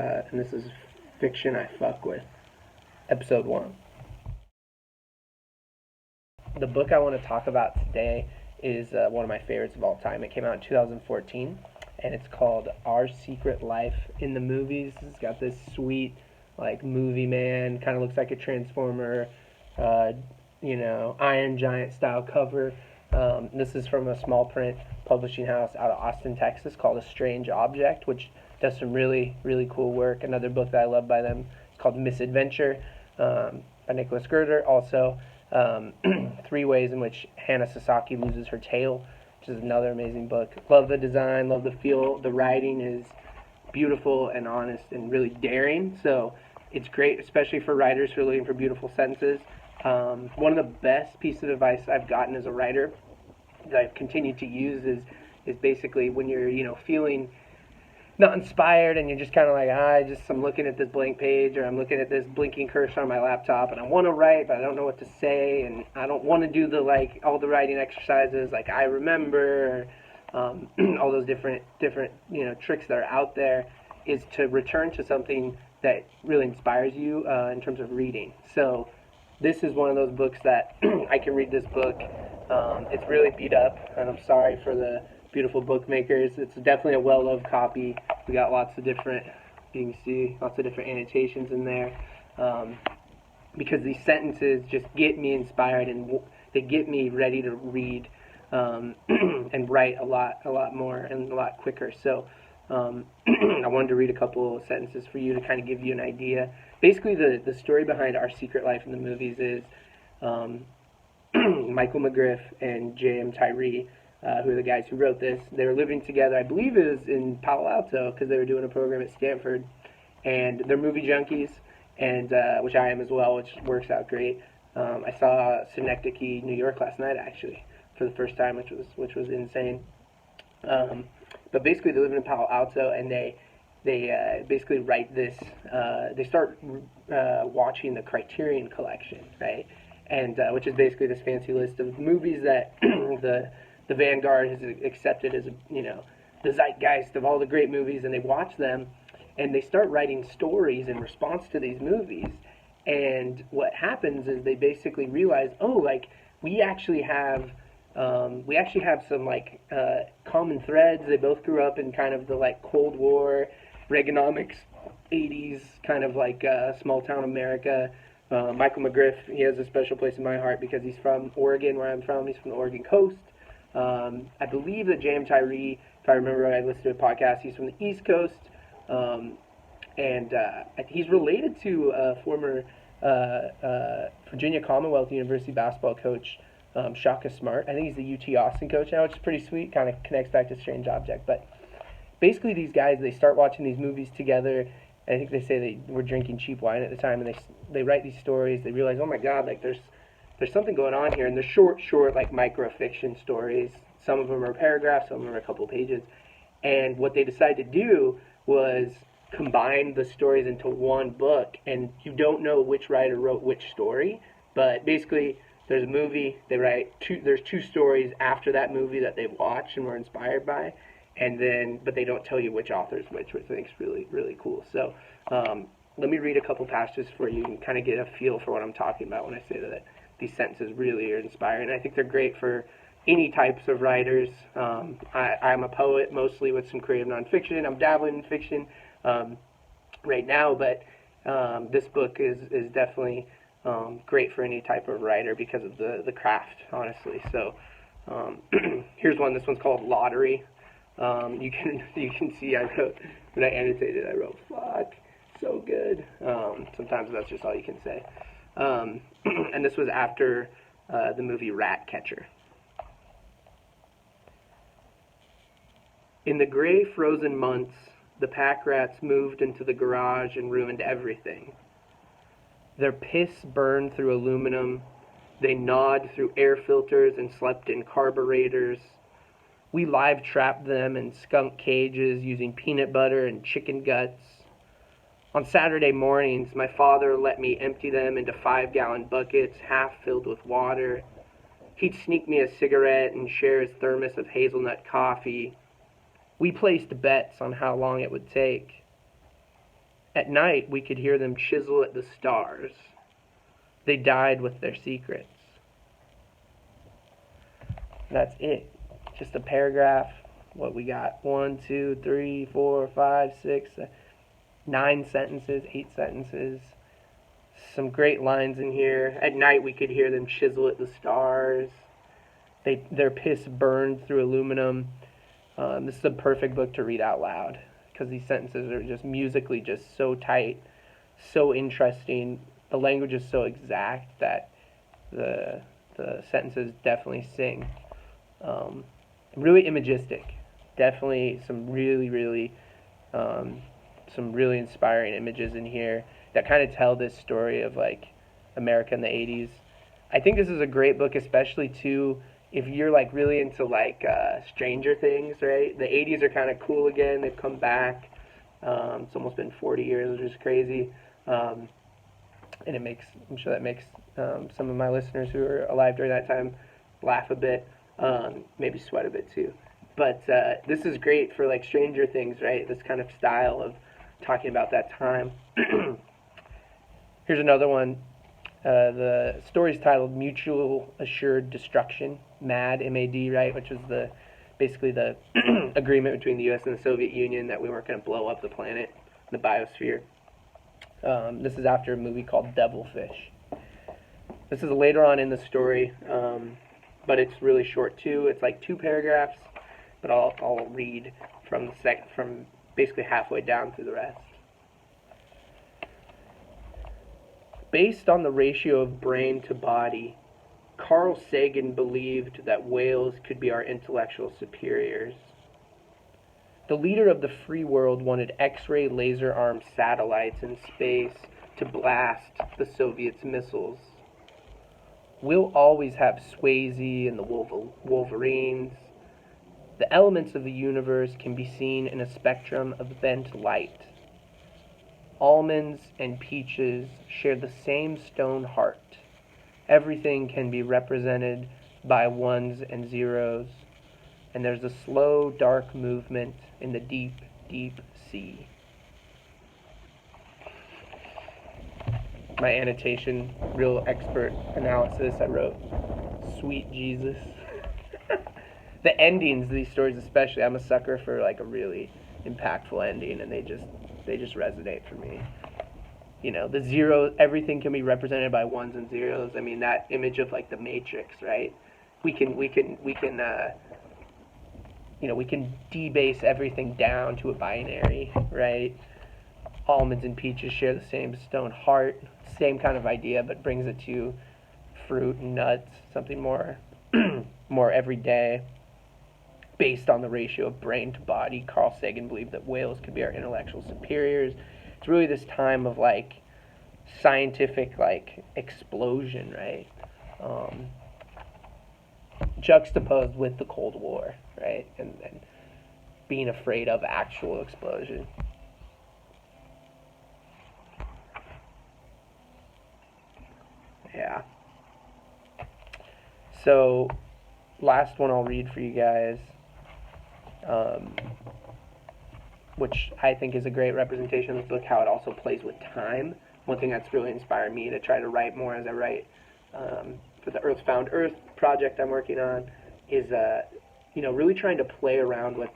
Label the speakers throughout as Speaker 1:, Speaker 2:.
Speaker 1: And this is Fiction I Fuck With, Episode 1. The book I want to talk about today is one of my favorites of all time. It came out in 2014, and it's called Our Secret Life in the Movies. It's got this sweet, movie man, kind of looks like a Transformer, Iron Giant style cover. This is from a small print publishing house out of Austin, Texas, called A Strange Object, which does some really, really cool work. Another book that I love by them is called Misadventure by Nicholas Gerder. Also, 3 Ways in Which Hannah Sasaki Loses Her Tail, which is another amazing book. Love the design, love the feel. The writing is beautiful and honest and really daring. So it's great, especially for writers who are looking for beautiful sentences. One of the best pieces of advice I've gotten as a writer that I've continued to use is basically when you're feeling not inspired and you're just kind of like, I'm looking at this blank page, or I'm looking at this blinking cursor on my laptop, and I want to write, but I don't know what to say, and I don't want to do all the writing exercises like I remember, all those different tricks that are out there, is to return to something that really inspires you in terms of reading. So this is one of those books that I can read this book. It's really beat up, and I'm sorry for the beautiful bookmakers. It's definitely a well-loved copy. We got lots of different, you can see, lots of different annotations in there, because these sentences just get me inspired, and they get me ready to read and write a lot more and a lot quicker. So I wanted to read a couple of sentences for you to kind of give you an idea. Basically, the story behind Our Secret Life in the Movies is Michael McGriff and Tyree, who are the guys who wrote this. They were living together, I believe it was in Palo Alto, because they were doing a program at Stanford, and they're movie junkies, and which I am as well, which works out great. I saw Synecdoche, New York last night, actually, for the first time, which was insane. But basically, they live in Palo Alto, and they basically write this. They start watching the Criterion Collection, right? And which is basically this fancy list of movies that the Vanguard has accepted as the zeitgeist of all the great movies, and they watch them, and they start writing stories in response to these movies. And what happens is they basically realize, we actually have some common threads. They both grew up in kind of the Cold War, Reaganomics, 80s, kind of small town America. Michael McGriff, he has a special place in my heart because he's from Oregon, where I'm from. He's from the Oregon coast. I believe that J.M. Tyree, if I remember right, I listened to a podcast, he's from the East Coast, and he's related to former Virginia Commonwealth University basketball coach Shaka Smart. I think he's the UT Austin coach now, which is pretty sweet, kind of connects back to Strange Object. But basically these guys, they start watching these movies together. I think they say they were drinking cheap wine at the time, and they write these stories. They realize, oh my God, there's something going on here, and they're short microfiction stories. Some of them are paragraphs, some of them are a couple pages. And what they decided to do was combine the stories into one book, and you don't know which writer wrote which story, but basically there's a movie, there's 2 stories after that movie that they watched and were inspired by, but they don't tell you which author's which I think is really, really cool. So let me read a couple passages for you and kind of get a feel for what I'm talking about when I say that these sentences really are inspiring. I think they're great for any types of writers. I'm a poet, mostly with some creative nonfiction. I'm dabbling in fiction right now, but this book is definitely great for any type of writer because of the craft, honestly. So here's one. This one's called Lottery. You can see when I annotated, I wrote, fuck, so good. Sometimes that's just all you can say. And this was after the movie Ratcatcher. In the gray, frozen months, the pack rats moved into the garage and ruined everything. Their piss burned through aluminum. They gnawed through air filters and slept in carburetors. We live-trapped them in skunk cages using peanut butter and chicken guts. On Saturday mornings, my father let me empty them into 5-gallon buckets, half filled with water. He'd sneak me a cigarette and share his thermos of hazelnut coffee. We placed bets on how long it would take. At night we could hear them chisel at the stars. They died with their secrets. That's it. Just a paragraph. What we got? 1, 2, 3, 4, 5, 6, 9 sentences, 8 sentences. Some great lines in here. At night we could hear them chisel at the stars. Their piss burned through aluminum. This is a perfect book to read out loud because these sentences are just musically just so tight, so interesting. The language is so exact that the sentences definitely sing. Really imagistic. Definitely some really inspiring images in here that kind of tell this story of like America in the 80s. I think this is a great book, especially too if you're like really into like Stranger Things, right? The 80s are kind of cool again. They've come back. It's almost been 40 years, which is crazy. And I'm sure that makes some of my listeners who are alive during that time laugh a bit, maybe sweat a bit too. But this is great for like Stranger Things, right? This kind of style of talking about that time. Here's another one. The story's titled Mutual Assured Destruction, MAD, M-A-D, right? Which was basically the agreement between the U.S. and the Soviet Union that we weren't going to blow up the planet, the biosphere. This is after a movie called Devilfish. This is later on in the story, but it's really short too. It's like 2 paragraphs, but I'll read from basically halfway down through the rest. Based on the ratio of brain to body, Carl Sagan believed that whales could be our intellectual superiors. The leader of the free world wanted X-ray laser-armed satellites in space to blast the Soviets' missiles. We'll always have Swayze and the Wolverines. The elements of the universe can be seen in a spectrum of bent light. Almonds and peaches share the same stone heart. Everything can be represented by ones and zeros, and there's a slow, dark movement in the deep, deep sea. My annotation, real expert analysis, I wrote, sweet Jesus. The endings of these stories especially, I'm a sucker for like a really impactful ending, and they just resonate for me. You know, the zero, everything can be represented by ones and zeros. I mean, that image of like the Matrix, right? We can debase everything down to a binary, right? Almonds and peaches share the same stone heart, same kind of idea, but brings it to fruit and nuts, something more more everyday. Based on the ratio of brain to body, Carl Sagan believed that whales could be our intellectual superiors. It's really this time of like scientific like explosion, right? Juxtaposed with the Cold War, right? And being afraid of actual explosion. Yeah. So, last one I'll read for you guys, which I think is a great representation of look how it also plays with time. One thing that's really inspired me to try to write more as I write for the Earth Found Earth project I'm working on is really trying to play around with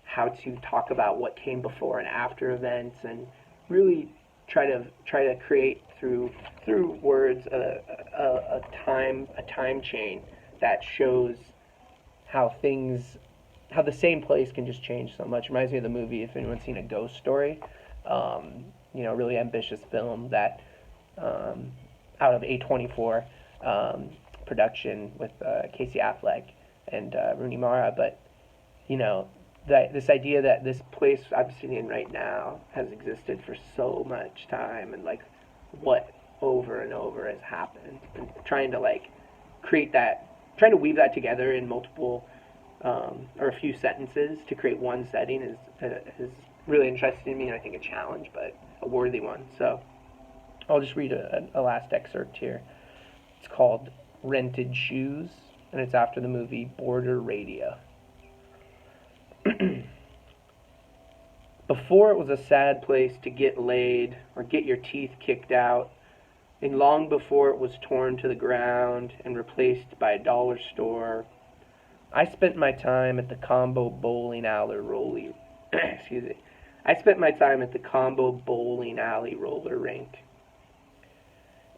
Speaker 1: how to talk about what came before and after events, and really try to create through words a time chain that shows how the same place can just change so much. Reminds me of the movie, if anyone's seen A Ghost Story, really ambitious film that out of A24 production with Casey Affleck and Rooney Mara, but this idea that this place I'm sitting in right now has existed for so much time, and like what over and over has happened, and trying to like create that, trying to weave that together in multiple or a few sentences to create one setting is really interesting to me, and I think a challenge, but a worthy one. So I'll just read a last excerpt here. It's called Rented Shoes, and it's after the movie Border Radio. Before it was a sad place to get laid or get your teeth kicked out, and long before it was torn to the ground and replaced by a dollar store, I spent my time at the Combo Bowling Alley roller. Excuse me. I spent my time at the Combo Bowling Alley roller rink.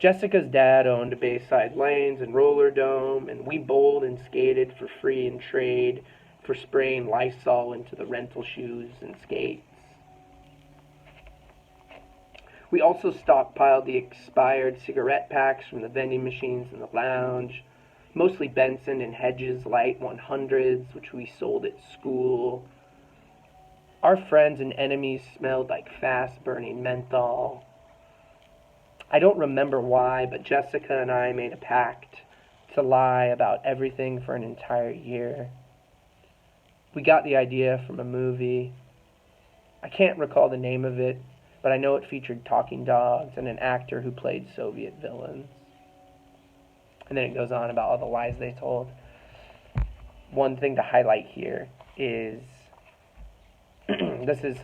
Speaker 1: Jessica's dad owned Bayside Lanes and Roller Dome, and we bowled and skated for free in trade for spraying Lysol into the rental shoes and skates. We also stockpiled the expired cigarette packs from the vending machines in the lounge, mostly Benson and Hedges Light 100s, which we sold at school. Our friends and enemies smelled like fast-burning menthol. I don't remember why, but Jessica and I made a pact to lie about everything for an entire year. We got the idea from a movie. I can't recall the name of it, but I know it featured talking dogs and an actor who played Soviet villains. And then it goes on about all the lies they told. One thing to highlight here is this is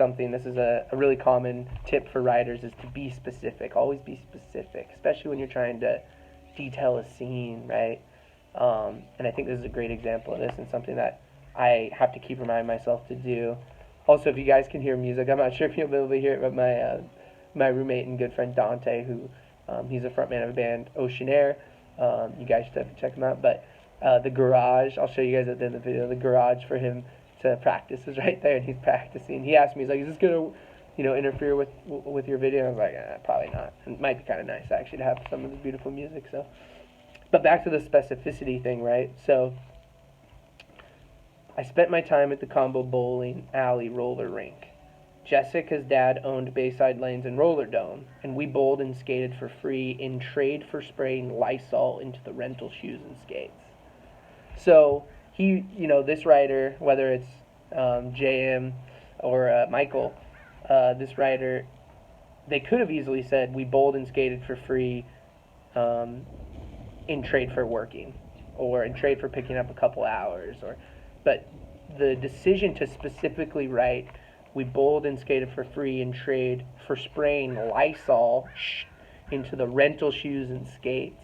Speaker 1: a really common tip for writers, is to be specific. Always be specific, especially when you're trying to detail a scene, right? And I think this is a great example of this, and something that I have to keep reminding myself to do. Also, if you guys can hear music, I'm not sure if you'll be able to hear it, but my roommate and good friend Dante, who he's a frontman of a band, Ocean Air. You guys should have to check him out. But the garage, I'll show you guys at the end of the video, the garage for him to practice is right there, and he's practicing. He asked me, he's like, is this going to interfere with your video? And I was like, probably not. It might be kind of nice, actually, to have some of this beautiful music. So, but back to the specificity thing, right? So I spent my time at the Combo Bowling Alley roller rink. Jessica's dad owned Bayside Lanes and Roller Dome, and we bowled and skated for free in trade for spraying Lysol into the rental shoes and skates. So he, this writer, whether it's JM or Michael, this writer, they could have easily said we bowled and skated for free in trade for working, or in trade for picking up a couple hours, but the decision to specifically write we bowled and skated for free in trade for spraying Lysol into the rental shoes and skates,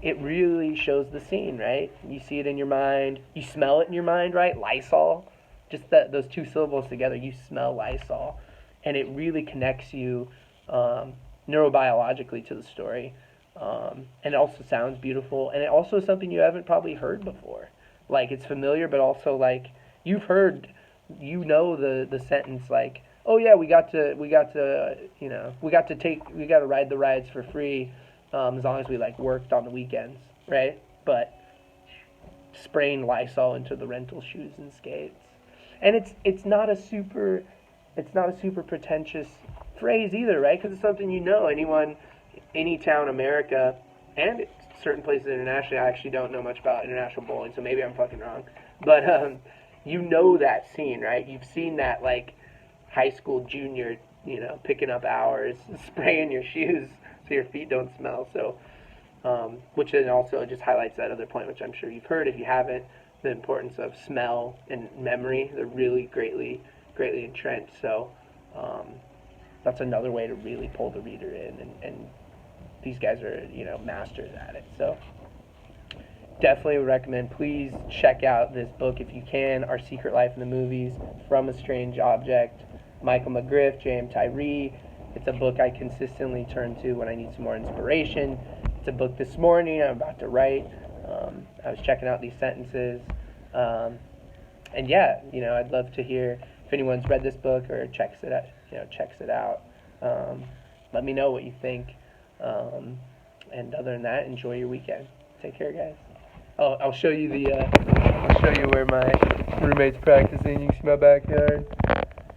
Speaker 1: it really shows the scene, right? You see it in your mind, you smell it in your mind, right? Lysol, just those two syllables together, you smell Lysol, and it really connects you neurobiologically to the story, and it also sounds beautiful, and it also is something you haven't probably heard before. Like, it's familiar, but also, like, you've heard, the sentence, like, oh yeah, we got to ride the rides for free, as long as we, like, worked on the weekends, right? But spraying Lysol into the rental shoes and skates, and it's not a super pretentious phrase either, right? Because it's something any town, America, and certain places internationally. I actually don't know much about international bowling, so maybe I'm fucking wrong. But that scene, right? You've seen that, like, high school junior, picking up hours, spraying your shoes so your feet don't smell. So, which then also just highlights that other point, which I'm sure you've heard. If you haven't, the importance of smell and memory, they're really greatly entrenched. So that's another way to really pull the reader in, and these guys are, masters at it. So definitely would recommend, please check out this book if you can, Our Secret Life in the Movies, From a Strange Object, Michael McGriff, J.M. Tyree. It's a book I consistently turn to when I need some more inspiration. It's a book this morning I'm about to write. I was checking out these sentences. And yeah, I'd love to hear if anyone's read this book or checks it out. Let me know what you think. And other than that, enjoy your weekend. Take care, guys. I'll show you where my roommate's practicing. You can see my backyard.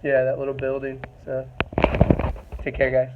Speaker 1: Yeah, that little building. So, take care, guys.